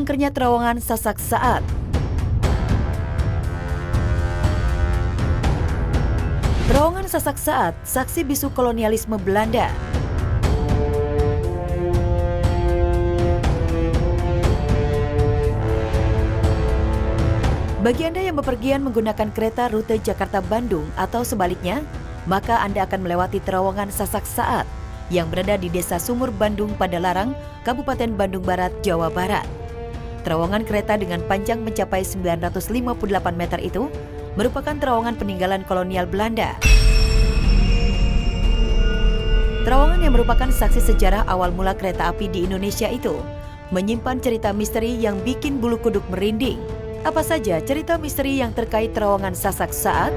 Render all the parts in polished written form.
Angkernya terowongan Sasak Saat. Terowongan Sasak Saat, saksi bisu kolonialisme Belanda. Bagi Anda yang bepergian menggunakan kereta rute Jakarta-Bandung atau sebaliknya, maka Anda akan melewati terowongan Sasak Saat yang berada di Desa Sumur Bandung Padalarang, Kabupaten Bandung Barat, Jawa Barat. Terowongan kereta dengan panjang mencapai 958 meter itu merupakan terowongan peninggalan kolonial Belanda. Terowongan yang merupakan saksi sejarah awal mula kereta api di Indonesia itu menyimpan cerita misteri yang bikin bulu kuduk merinding. Apa saja cerita misteri yang terkait terowongan Sasak Saat?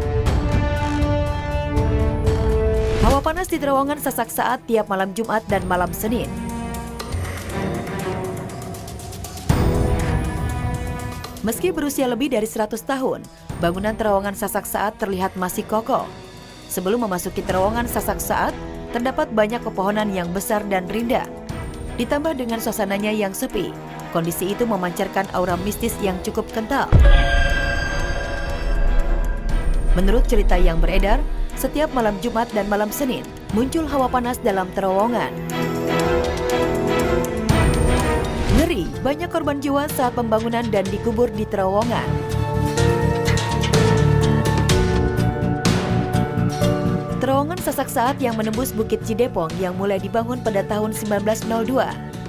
Hawa panas di terowongan Sasak Saat tiap malam Jumat dan malam Senin. Meski berusia lebih dari 100 tahun, bangunan terowongan Sasak Saat terlihat masih kokoh. Sebelum memasuki terowongan Sasak Saat, terdapat banyak pepohonan yang besar dan rindang. Ditambah dengan suasananya yang sepi, kondisi itu memancarkan aura mistis yang cukup kental. Menurut cerita yang beredar, setiap malam Jumat dan malam Senin muncul hawa panas dalam terowongan. Ngeri, banyak korban jiwa saat pembangunan dan dikubur di terowongan. Terowongan Sasak Saat yang menembus Bukit Cidepong yang mulai dibangun pada tahun 1902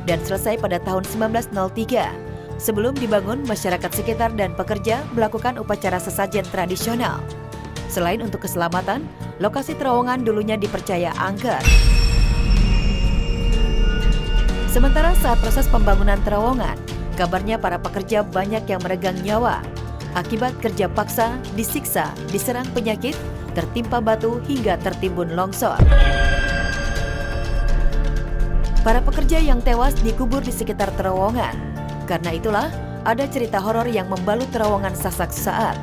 dan selesai pada tahun 1903. Sebelum dibangun, masyarakat sekitar dan pekerja melakukan upacara sesajen tradisional. Selain untuk keselamatan, lokasi terowongan dulunya dipercaya angker. Sementara saat proses pembangunan terowongan, kabarnya para pekerja banyak yang meregang nyawa. Akibat kerja paksa, disiksa, diserang penyakit, tertimpa batu hingga tertimbun longsor. Para pekerja yang tewas dikubur di sekitar terowongan. Karena itulah, ada cerita horor yang membalut terowongan Sasak Saat.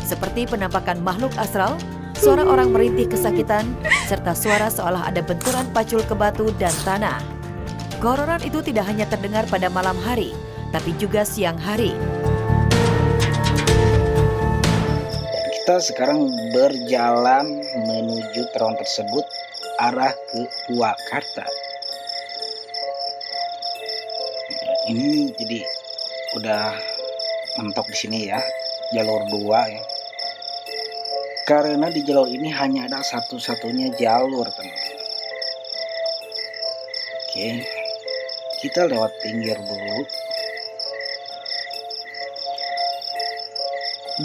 Seperti penampakan makhluk astral, suara orang merintih kesakitan, serta suara seolah ada benturan pacul ke batu dan tanah. Kehororan itu tidak hanya terdengar pada malam hari, tapi juga siang hari. Kita sekarang berjalan menuju terowongan tersebut arah ke Purwakarta. Ini jadi udah mentok di sini ya, jalur 2 ya. Karena di jalur ini hanya ada satu-satunya jalur, teman. Oke, kita lewat pinggir dulu.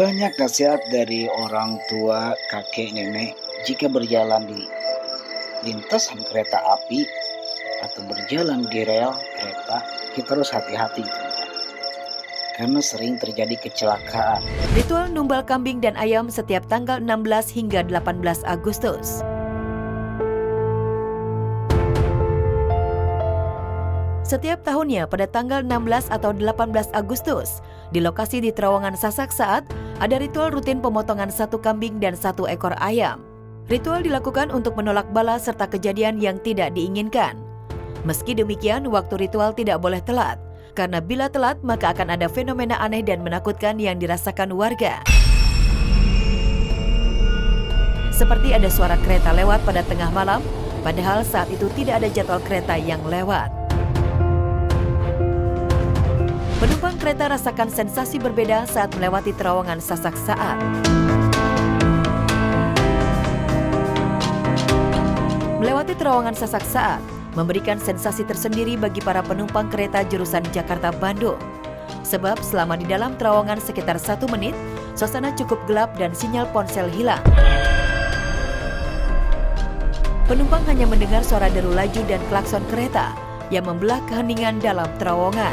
Banyak nasihat dari orang tua, kakek, nenek jika berjalan di lintasan kereta api atau berjalan di rel kereta, kita harus hati-hati karena sering terjadi kecelakaan. Ritual numbal kambing dan ayam setiap tanggal 16 hingga 18 Agustus. Setiap tahunnya pada tanggal 16 atau 18 Agustus, di lokasi di terowongan Sasak Saat, ada ritual rutin pemotongan satu kambing dan satu ekor ayam. Ritual dilakukan untuk menolak bala serta kejadian yang tidak diinginkan. Meski demikian, waktu ritual tidak boleh telat, karena bila telat maka akan ada fenomena aneh dan menakutkan yang dirasakan warga. Seperti ada suara kereta lewat pada tengah malam, padahal saat itu tidak ada jadwal kereta yang lewat. Penumpang kereta rasakan sensasi berbeda saat melewati terowongan Sasak Saat. Melewati terowongan Sasak Saat memberikan sensasi tersendiri bagi para penumpang kereta jurusan Jakarta-Bandung. Sebab selama di dalam terowongan sekitar 1 menit, suasana cukup gelap dan sinyal ponsel hilang. Penumpang hanya mendengar suara deru laju dan klakson kereta yang membelah keheningan dalam terowongan.